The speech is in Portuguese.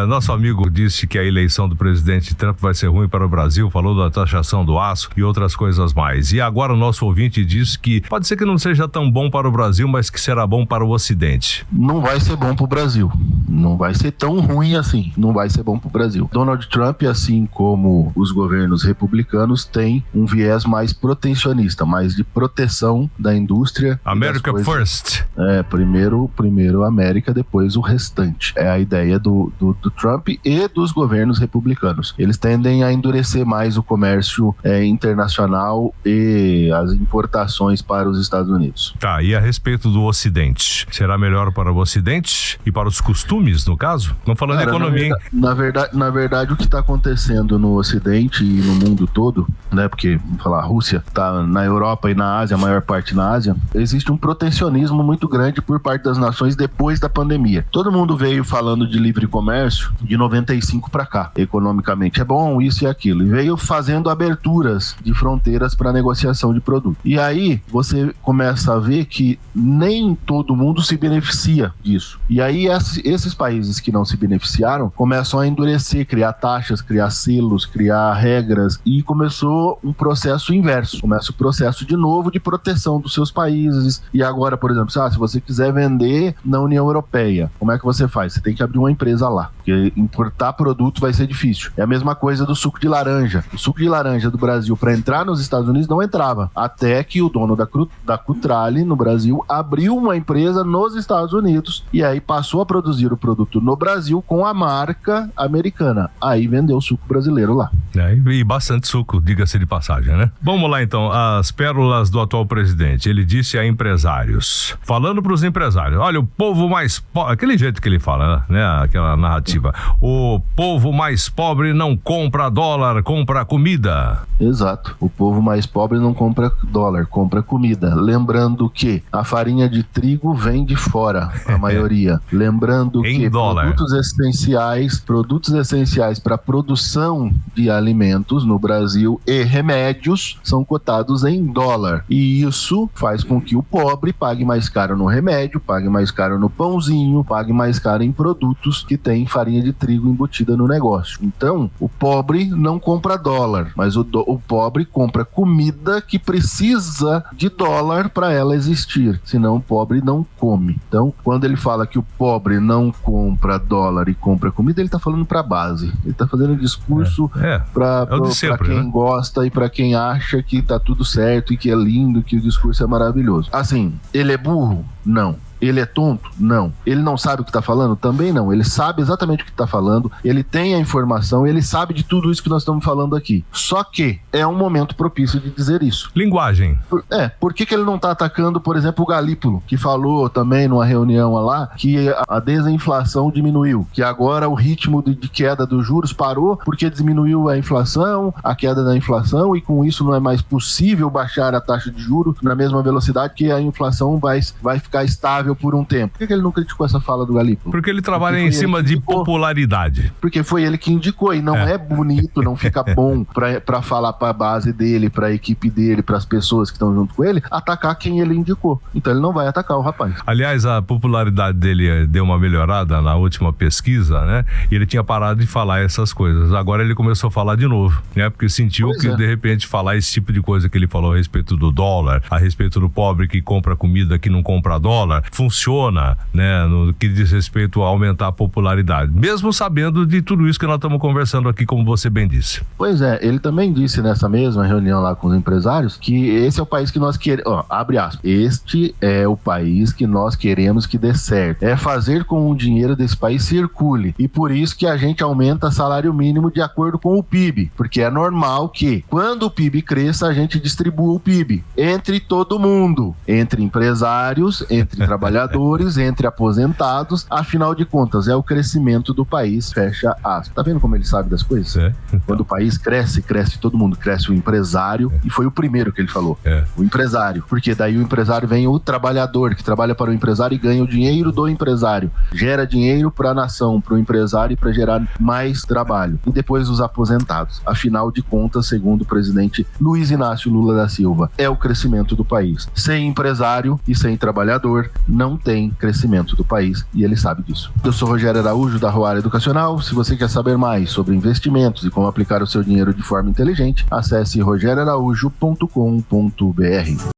Nosso amigo disse que a eleição do presidente Trump vai ser ruim para o Brasil, falou da taxação do aço e outras coisas mais. E agora o nosso ouvinte diz que pode ser que não seja tão bom para o Brasil, mas que será bom para o Ocidente. Não vai ser bom para o Brasil. Não vai ser tão ruim assim. Não vai ser bom para o Brasil. Donald Trump, assim como os governos republicanos, tem um viés mais protecionista, mais de proteção da indústria. America first. Primeiro América, depois o restante. É a ideia do Trump e dos governos republicanos. Eles tendem a endurecer mais o comércio internacional e as importações para os Estados Unidos. Tá, e a respeito do Ocidente? Será melhor para o Ocidente e para os costumes, no caso? Não falando de economia, hein? Na verdade, o que está acontecendo no Ocidente e no mundo todo, né? Porque, vamos falar, a Rússia está na Europa e na Ásia, a maior parte na Ásia, existe um protecionismo muito grande por parte das nações depois da pandemia. Todo mundo veio falando de livre comércio de 95 para cá. Economicamente é bom, isso e aquilo. E veio fazendo aberturas de fronteiras para negociação de produto. E aí você começa a ver que nem todo mundo se beneficia disso. E aí esses países que não se beneficiaram começam a endurecer, criar taxas, criar selos, criar regras, e começou um processo inverso. Começa o processo de novo de proteção dos seus países. E agora, por exemplo, se você quiser vender na União Europeia, como é que você faz? Você tem que abrir uma empresa lá, porque importar produto vai ser difícil. É a mesma coisa do suco de laranja. O suco de laranja do Brasil, para entrar nos Estados Unidos, não entrava. Até que o dono da Cutrale, no Brasil, abriu uma empresa nos Estados Unidos e aí passou a produzir o produto no Brasil com a marca americana. Aí vendeu o suco brasileiro lá. E bastante suco, diga-se de passagem, né? Vamos lá então, as pérolas do atual presidente. Ele disse a empresários, falando para os empresários, olha, o povo mais pobre, aquele jeito que ele fala, né? Aquela narrativa, o povo mais pobre não compra dólar, compra comida. Exato, o povo mais pobre não compra dólar, compra comida. Lembrando que a farinha de trigo vem de fora, a maioria. Lembrando que produtos essenciais para produção de alimentos no Brasil e remédios são cotados em dólar. E isso faz com que o pobre pague mais caro no remédio, pague mais caro no pãozinho, pague mais caro em produtos que têm farinha de trigo embutida no negócio. Então, o pobre não compra dólar, mas o pobre compra comida que precisa de dólar para ela existir, senão o pobre não come. Então, quando ele fala que o pobre não compra dólar e compra comida, ele está falando para a base. Ele está fazendo um discurso para quem, né, gosta e para quem acha que tá tudo certo e que é lindo, que o discurso é maravilhoso. Assim, ele é burro? Não. Ele é tonto? Não. Ele não sabe o que está falando? Também não. Ele sabe exatamente o que está falando, ele tem a informação, ele sabe de tudo isso que nós estamos falando aqui. Só que é um momento propício de dizer isso. Linguagem. Por que ele não está atacando, por exemplo, o Galípolo, que falou também numa reunião lá que a desinflação diminuiu, que agora o ritmo de queda dos juros parou porque diminuiu a inflação, a queda da inflação, e com isso não é mais possível baixar a taxa de juros na mesma velocidade, que a inflação vai ficar estável por um tempo. Por que ele não criticou essa fala do Galípolo? Porque ele trabalha em cima de popularidade. Porque foi ele que indicou, e não é bonito, não fica bom pra falar pra base dele, pra equipe dele, pras pessoas que estão junto com ele, atacar quem ele indicou. Então ele não vai atacar o rapaz. Aliás, a popularidade dele deu uma melhorada na última pesquisa, né? E ele tinha parado de falar essas coisas. Agora ele começou a falar de novo, né? Porque sentiu de repente falar esse tipo de coisa que ele falou a respeito do dólar, a respeito do pobre que compra comida que não compra dólar, funciona, né, no que diz respeito a aumentar a popularidade, mesmo sabendo de tudo isso que nós estamos conversando aqui, como você bem disse. Pois é, ele também disse nessa mesma reunião lá com os empresários que esse é o país que nós queremos, abre aspas, este é o país que nós queremos que dê certo, é fazer com o dinheiro desse país circule, e por isso que a gente aumenta salário mínimo de acordo com o PIB, porque é normal que quando o PIB cresça, a gente distribua o PIB entre todo mundo, entre empresários, entre trabalhadores, entre aposentados, afinal de contas, é o crescimento do país, fecha aspas. Tá vendo como ele sabe das coisas? Quando o país cresce todo mundo, cresce o empresário, e foi o primeiro que ele falou, o empresário, porque daí o empresário vem o trabalhador, que trabalha para o empresário e ganha o dinheiro do empresário, gera dinheiro para a nação, para o empresário e para gerar mais trabalho, e depois os aposentados. Afinal de contas, segundo o presidente Luiz Inácio Lula da Silva, é o crescimento do país. Sem empresário e sem trabalhador, não tem crescimento do país e ele sabe disso. Eu sou Rogério Araújo, da Roara Educacional. Se você quer saber mais sobre investimentos e como aplicar o seu dinheiro de forma inteligente, acesse rogerioaraújo.com.br.